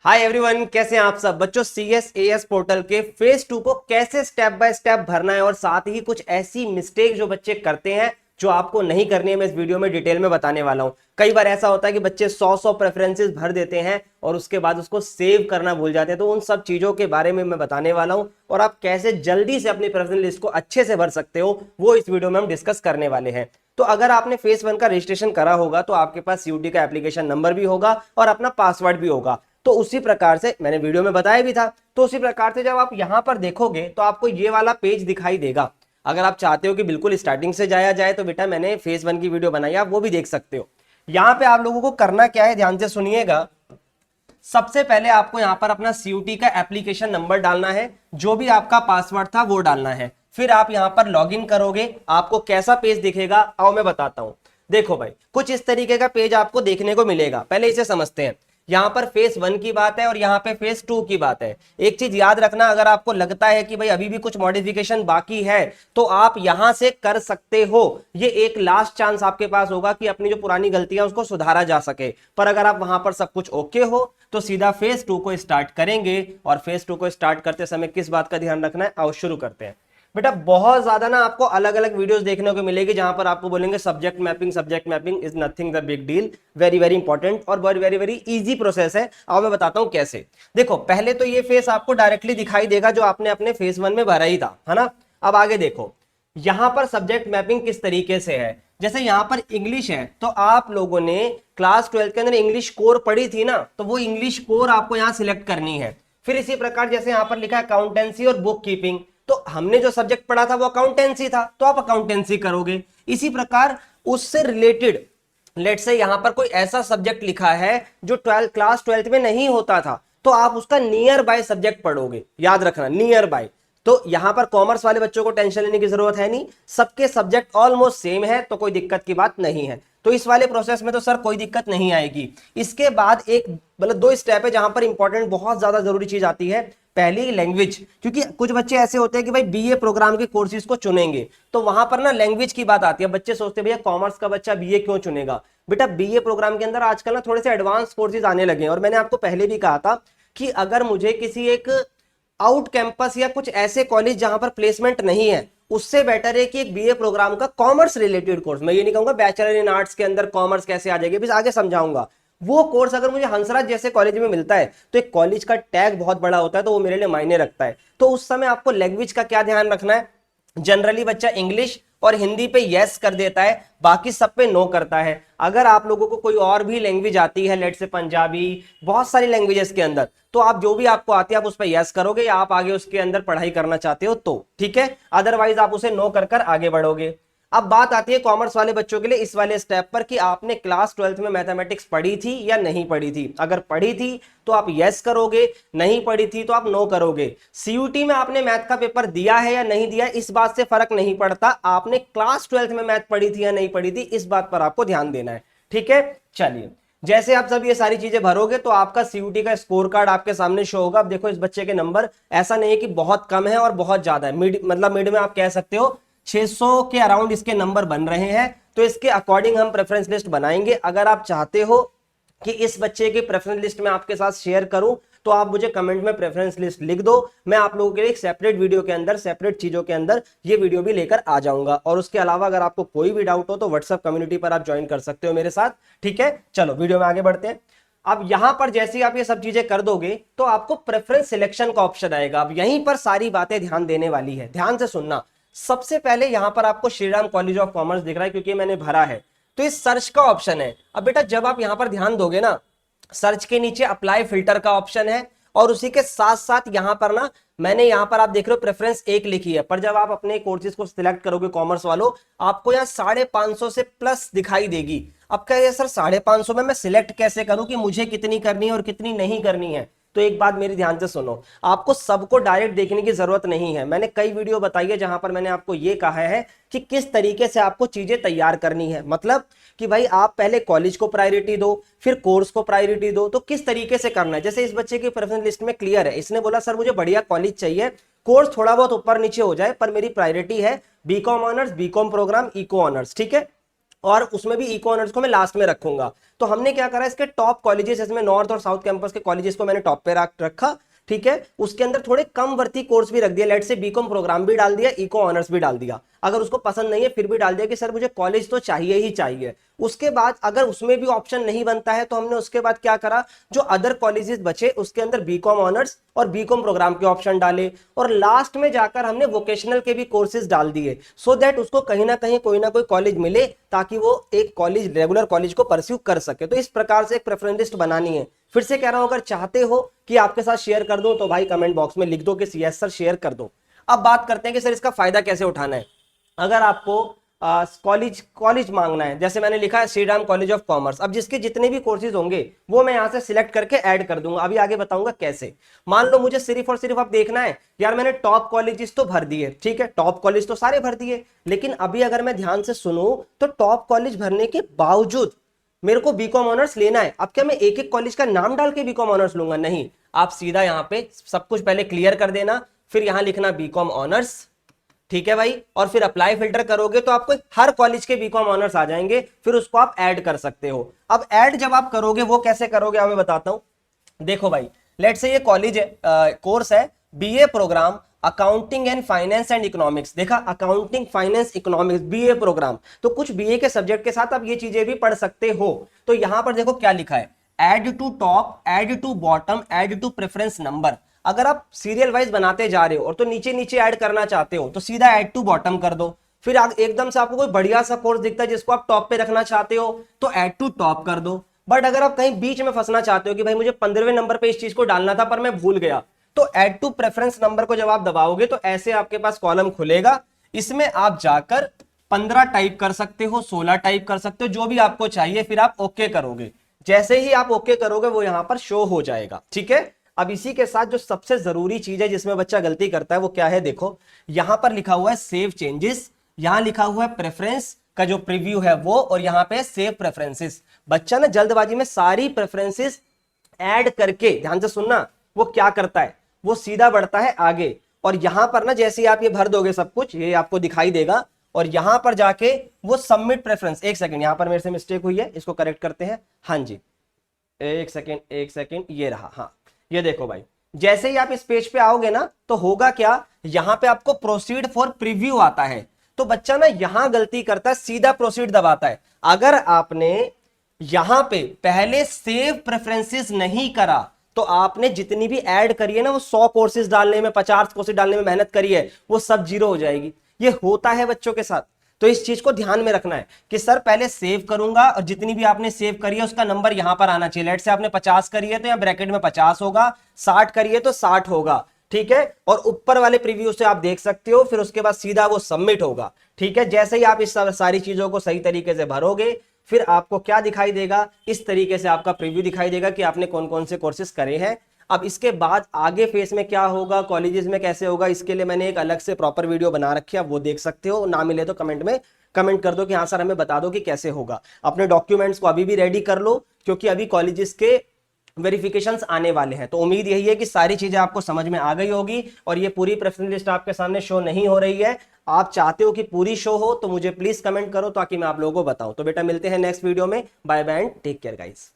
Hi everyone, कैसे हैं आप सब बच्चों। CSAS पोर्टल के फेज 2 को कैसे स्टेप बाय स्टेप भरना है और साथ ही कुछ ऐसी मिस्टेक जो बच्चे करते हैं जो आपको नहीं करनी है, मैं इस वीडियो में डिटेल में बताने वाला हूं। कई बार ऐसा होता है कि बच्चे 100 प्रेफरेंसेस भर देते हैं और उसके बाद उसको सेव करना भूल जाते हैं। तो उन सब चीजों के बारे में मैं बताने वाला हूं और आप कैसे जल्दी से अपनी प्रेफरेंस लिस्ट को अच्छे से भर सकते हो वो इस वीडियो में हम डिस्कस करने वाले हैं। तो अगर आपने फेज 1 का रजिस्ट्रेशन करा होगा तो आपके पास CUT का एप्लीकेशन नंबर भी होगा और अपना पासवर्ड भी होगा। तो उसी प्रकार से मैंने वीडियो में बताया भी था, तो उसी प्रकार से जब आप यहां पर देखोगे तो आपको ये वाला पेज दिखाई देगा। अगर आप चाहते हो कि बिल्कुल स्टार्टिंग से जाया जाए तो बेटा मैंने फेज 1 की वीडियो बनाई, आप वो भी देख सकते हो। यहां पे आप लोगों को करना क्या है, ध्यान से सुनिएगा। सबसे पहले आपको यहां पर अपना CUT का एप्लीकेशन नंबर डालना है, जो भी आपका पासवर्ड था वो डालना है। फिर आप यहां पर लॉगिन करोगे, आपको कैसा पेज दिखेगा आओ मैं बताता हूं। देखो भाई, कुछ इस तरीके का पेज आपको देखने को मिलेगा। पहले इसे समझते हैं। यहां पर फेज 1 की बात है और यहां पे फेज 2 की बात है। एक चीज याद रखना, अगर आपको लगता है कि भाई अभी भी कुछ मॉडिफिकेशन बाकी है तो आप यहां से कर सकते हो। ये एक लास्ट चांस आपके पास होगा कि अपनी जो पुरानी गलतियां उसको सुधारा जा सके। पर अगर आप वहां पर सब कुछ ओके हो तो सीधा फेज 2 को स्टार्ट करेंगे। और फेज 2 को स्टार्ट करते समय किस बात का ध्यान रखना है, आओ शुरू करते हैं। बेटा बहुत ज्यादा ना आपको अलग अलग वीडियोस देखने को मिलेगी जहां पर आपको बोलेंगे subject mapping is nothing the big deal, very very important और very very very easy process है। अब मैं बताता हूं कैसे। देखो पहले तो ये फेस आपको डायरेक्टली दिखाई देगा जो आपने अपने फेज 1 में भरा ही था, है ना। अब आगे देखो, यहां पर सब्जेक्ट मैपिंग किस तरीके से है। जैसे यहां पर इंग्लिश है तो आप लोगों ने क्लास 12 के अंदर इंग्लिश कोर पढ़ी थी ना, तो वो इंग्लिश कोर आपको यहां सिलेक्ट करनी है। फिर इसी प्रकार जैसे यहां पर लिखा है अकाउंटेंसी और बुक कीपिंग, तो हमने जो सब्जेक्ट पढ़ा था वो अकाउंटेंसी था तो आप अकाउंटेंसी करोगे। इसी प्रकार उससे रिलेटेड लेट से यहां पर कोई ऐसा सब्जेक्ट लिखा है जो क्लास 12 में नहीं होता था तो आप उसका नियर बाय सब्जेक्ट पढ़ोगे। याद रखना नियर बाय। तो यहां पर कॉमर्स वाले बच्चों को टेंशन लेने की जरूरत है नहीं, सबके सब्जेक्ट ऑलमोस्ट सेम है तो कोई दिक्कत की बात नहीं है। तो इस वाले प्रोसेस में तो सर कोई दिक्कत नहीं आएगी। इसके बाद एक मतलब दो स्टेप है जहां पर इंपॉर्टेंट बहुत ज्यादा जरूरी चीज आती है। पहली लैंग्वेज, क्योंकि कुछ बच्चे ऐसे होते हैं कि भाई BA प्रोग्राम के कोर्सेज को चुनेंगे तो वहां पर ना लैंग्वेज की बात आती है। बच्चे सोचते हैं भैया कॉमर्स का बच्चा BA क्यों चुनेगा। बेटा BA प्रोग्राम के अंदर आजकल ना थोड़े से एडवांस कोर्सेज आने लगे हैं और मैंने आपको पहले भी कहा था कि अगर मुझे किसी एक आउट कैंपस या कुछ ऐसे कॉलेज जहां पर प्लेसमेंट नहीं है उससे बेटर है कि एक BA प्रोग्राम का कॉमर्स रिलेटेड कोर्स, मैं ये नहीं कहूंगा बैचलर इन आर्ट्स के अंदर कॉमर्स कैसे आ जाएगी, बस आगे समझाऊंगा। वो कोर्स अगर मुझे हंसराज जैसे कॉलेज में मिलता है तो एक कॉलेज का टैग बहुत बड़ा होता है तो वो मेरे लिए मायने रखता है। तो उस समय आपको लैंग्वेज का क्या ध्यान रखना है। जनरली बच्चा इंग्लिश और हिंदी पे यस कर देता है, बाकी सब पे नो करता है। अगर आप लोगों को कोई और भी लैंग्वेज आती है, लेट से पंजाबी, बहुत सारी लैंग्वेजेस के अंदर, तो आप जो भी आपको आती है आप उस पर यस करोगे या आप आगे उसके अंदर पढ़ाई करना चाहते हो तो ठीक है, अदरवाइज आप उसे नो कर आगे बढ़ोगे। अब बात आती है कॉमर्स वाले बच्चों के लिए इस वाले स्टेप पर कि आपने क्लास 12 में मैथमेटिक्स पढ़ी थी या नहीं पढ़ी थी। अगर पढ़ी थी तो आप यस करोगे, नहीं पढ़ी थी तो आप नो करोगे। CUT में आपने मैथ का पेपर दिया है या नहीं दिया इस बात से फर्क नहीं पड़ता, आपने क्लास 12 में मैथ पढ़ी थी या नहीं पढ़ी थी इस बात पर आपको ध्यान देना है। ठीक है, चलिए जैसे आप सब ये सारी चीजें भरोगे तो आपका CUT का स्कोर कार्ड आपके सामने शो होगा। अब देखो इस बच्चे के नंबर ऐसा नहीं है कि बहुत कम है और बहुत ज्यादा है, मिड मतलब मिड में आप कह सकते हो 600 के अराउंड इसके नंबर बन रहे हैं। तो इसके अकॉर्डिंग हम प्रेफरेंस लिस्ट बनाएंगे। अगर आप चाहते हो कि इस बच्चे की प्रेफरेंस लिस्ट में आपके साथ शेयर करूं तो आप मुझे कमेंट में प्रेफरेंस लिस्ट लिख दो, मैं आप लोगों के लिए एक सेपरेट वीडियो के अंदर सेपरेट चीजों के अंदर ये वीडियो भी लेकर आ जाऊंगा। और उसके अलावा अगर आपको कोई भी डाउट हो तो व्हाट्सएप कम्युनिटी पर आप ज्वाइन कर सकते हो मेरे साथ। ठीक है, चलो वीडियो में आगे बढ़ते हैं। अब यहां पर जैसे ही आप ये सब चीजें कर दोगे तो आपको प्रेफरेंस सिलेक्शन का ऑप्शन आएगा। अब यहीं पर सारी बातें ध्यान देने वाली है, ध्यान से सुनना। सबसे पहले यहां पर आपको श्रीराम कॉलेज ऑफ कॉमर्स दिख रहा है क्योंकि मैंने भरा है, तो इस सर्च का ऑप्शन है। अब बेटा जब आप यहां पर ध्यान दोगे ना, सर्च के नीचे अप्लाई फिल्टर का ऑप्शन है और उसी के साथ साथ यहां पर ना मैंने यहां पर आप देख रहे हो प्रेफरेंस 1 लिखी है, पर जब आप अपने कोर्सेज को सिलेक्ट करोगे कॉमर्स वालों, आपको यहां 550 से प्लस दिखाई देगी। अब कहे सर 550 में मैं सिलेक्ट कैसे करूं कि मुझे कितनी करनी है और कितनी नहीं करनी है। तो एक बात मेरी ध्यान से सुनो, आपको सबको डायरेक्ट देखने की जरूरत नहीं है। मैंने कई वीडियो बताई है जहां पर मैंने आपको यह कहा है कि किस तरीके से आपको चीजें तैयार करनी है। मतलब कि भाई आप पहले कॉलेज को प्रायोरिटी दो, फिर कोर्स को प्रायोरिटी दो, तो किस तरीके से करना है। जैसे इस बच्चे की प्रेफरेंस लिस्ट में क्लियर है, इसने बोला सर मुझे बढ़िया कॉलेज चाहिए, कोर्स थोड़ा बहुत ऊपर नीचे हो जाए पर मेरी प्रायोरिटी है B Com honours, B Com programme, eco honours. ठीक है, और उसमें भी इको ऑनर्स को मैं लास्ट में रखूंगा। तो हमने क्या करा, इसके टॉप कॉलेजेस, इसमें नॉर्थ और साउथ कैंपस के कॉलेजेस को मैंने टॉप पे रखा, ठीक है। उसके अंदर थोड़े कम वर्ती कोर्स भी रख दिया, लेट से बीकॉम प्रोग्राम भी डाल दिया, इको ऑनर्स भी डाल दिया, अगर उसको पसंद नहीं है फिर भी डाल दिया कि सर मुझे कॉलेज तो चाहिए ही चाहिए। उसके बाद अगर उसमें भी ऑप्शन नहीं बनता है तो हमने उसके बाद क्या करा, जो अदर कॉलेजेस बचे उसके अंदर बीकॉम ऑनर्स और बीकॉम प्रोग्राम के ऑप्शन डाले, और लास्ट में जाकर हमने वोकेशनल के भी कोर्सेज डाल दिए, सो दैट उसको कहीं ना कोई कॉलेज मिले, ताकि वो एक कॉलेज, रेगुलर कॉलेज को परस्यू कर सके। तो इस प्रकार से एक प्रेफरेंस लिस्ट बनानी है। फिर से कह रहा हूं, अगर चाहते हो कि आपके साथ शेयर कर दो तो भाई कमेंट बॉक्स में लिख दो कि यस सर शेयर कर दो। अब बात करते हैं कि सर इसका फायदा कैसे उठाना है। अगर आपको कॉलेज मांगना है, जैसे मैंने लिखा है Shri Ram college of commerce, अब जिसके जितने भी कोर्सेज होंगे वो मैं यहां से सिलेक्ट करके ऐड कर दूंगा, अभी आगे बताऊंगा कैसे। मान लो मुझे सिर्फ और सिर्फ अब देखना है यार, मैंने टॉप कॉलेजेस तो भर दिए, ठीक है, टॉप कॉलेज तो सारे भर दिए, लेकिन अभी अगर मैं ध्यान से सुनूं तो टॉप कॉलेज भरने के बावजूद मेरे को बीकॉम ऑनर्स लेना है। अब क्या मैं एक एक कॉलेज का नाम डाल के बीकॉम ऑनर्स लूंगा? नहीं, आप सीधा यहां पे सब कुछ पहले क्लियर कर देना, फिर यहां लिखना बीकॉम ऑनर्स, ठीक है भाई, और फिर अप्लाई फिल्टर करोगे तो आपको हर कॉलेज के बीकॉम ऑनर्स आ जाएंगे, फिर उसको आप ऐड कर सकते हो। अब ऐड जब आप करोगे वो कैसे करोगे मैं बताता हूं। देखो भाई, लेट से ये कॉलेज है, कोर्स है BA program accounting and finance and economics, देखा accounting finance economics BA program, तो कुछ बीए के सब्जेक्ट के साथ आप ये चीजें भी पढ़ सकते हो। तो यहां पर देखो क्या लिखा है, add to top, add to bottom, add to preference number. अगर आप सीरियल वाइज बनाते जा रहे हो और तो नीचे नीचे ऐड करना चाहते हो तो सीधा ऐड टू बॉटम कर दो। फिर एकदम से आपको कोई बढ़िया सा कोर्स दिखता है जिसको आप टॉप पे रखना चाहते हो तो ऐड टू टॉप कर दो। बट अगर आप कहीं बीच में फंसना चाहते हो कि भाई मुझे 15वें नंबर पे इस चीज को डालना था पर मैं भूल गया, तो ऐड टू प्रेफरेंस नंबर को जब आप दबाओगे तो ऐसे आपके पास कॉलम खुलेगा, इसमें आप जाकर 15 टाइप कर सकते हो, 16 टाइप कर सकते हो, जो भी आपको चाहिए, फिर आप ओके करोगे। जैसे ही आप ओके करोगे वो यहां पर शो हो जाएगा, ठीक है। अब इसी के साथ जो सबसे जरूरी चीज है जिसमें बच्चा गलती करता है वो क्या है, देखो यहां पर लिखा हुआ है सेव चेंजेस, यहां लिखा हुआ है प्रेफरेंस का जो प्रीव्यू है वो, और यहां पे सेव प्रेफरेंसेस। बच्चा ना जल्दबाजी में सारी प्रेफरेंसेस ऐड करके, ध्यान से सुनना, वो क्या करता है, वो सीधा बढ़ता है आगे, और यहां पर ना जैसे ही आप ये भर दोगे सब कुछ ये आपको दिखाई देगा, और यहां पर जाके वो सबमिट प्रेफरेंस, एक सेकंड यहां पर मेरे से मिस्टेक हुई है, इसको करेक्ट करते हैं, हाँ जी एक सेकंड ये रहा, हाँ ये देखो भाई, जैसे ही आप इस पेज पे आओगे ना तो होगा क्या, यहां पे आपको प्रोसीड फॉर प्रीव्यू आता है। तो बच्चा ना यहां गलती करता है, सीधा प्रोसीड दबाता है। अगर आपने यहां पे पहले सेव प्रेफरेंसेस नहीं करा तो आपने जितनी भी ऐड करी है ना, वो 100 कोर्सेज डालने में, 50 कोर्सेज डालने में मेहनत करी है, वो सब जीरो हो जाएगी। ये होता है बच्चों के साथ, तो इस चीज को ध्यान में रखना है कि सर पहले सेव करूंगा और जितनी भी आपने सेव करी है उसका नंबर यहां पर आना चाहिए। लेट से आपने 50 करी है तो यहां ब्रैकेट में 50 होगा, 60 करी है तो 60 होगा, ठीक है। और ऊपर वाले प्रीव्यू से आप देख सकते हो, फिर उसके बाद सीधा वो सबमिट होगा, ठीक है। जैसे ही आप इस सारी चीजों को सही तरीके से भरोगे फिर आपको क्या दिखाई देगा, इस तरीके से आपका प्रीव्यू दिखाई देगा कि आपने कौन कौन से कोर्सेज करे हैं। अब इसके बाद आगे फेस में क्या होगा, कॉलेजेस में कैसे होगा, इसके लिए मैंने एक अलग से प्रॉपर वीडियो बना रखी है, आप वो देख सकते हो। ना मिले तो कमेंट में कमेंट कर दो कि हाँ सर हमें बता दो कि कैसे होगा। अपने डॉक्यूमेंट्स को अभी भी रेडी कर लो क्योंकि अभी कॉलेजेस के वेरिफिकेशंस आने वाले हैं। तो उम्मीद यही है कि सारी चीजें आपको समझ में आ गई होगी, और ये पूरी प्रेफरेंस लिस्ट आपके सामने शो नहीं हो रही है, आप चाहते हो कि पूरी शो हो तो मुझे प्लीज कमेंट करो ताकि मैं आप लोगों को बताऊं। तो बेटा मिलते हैं नेक्स्ट वीडियो में, bye bye and take care guys.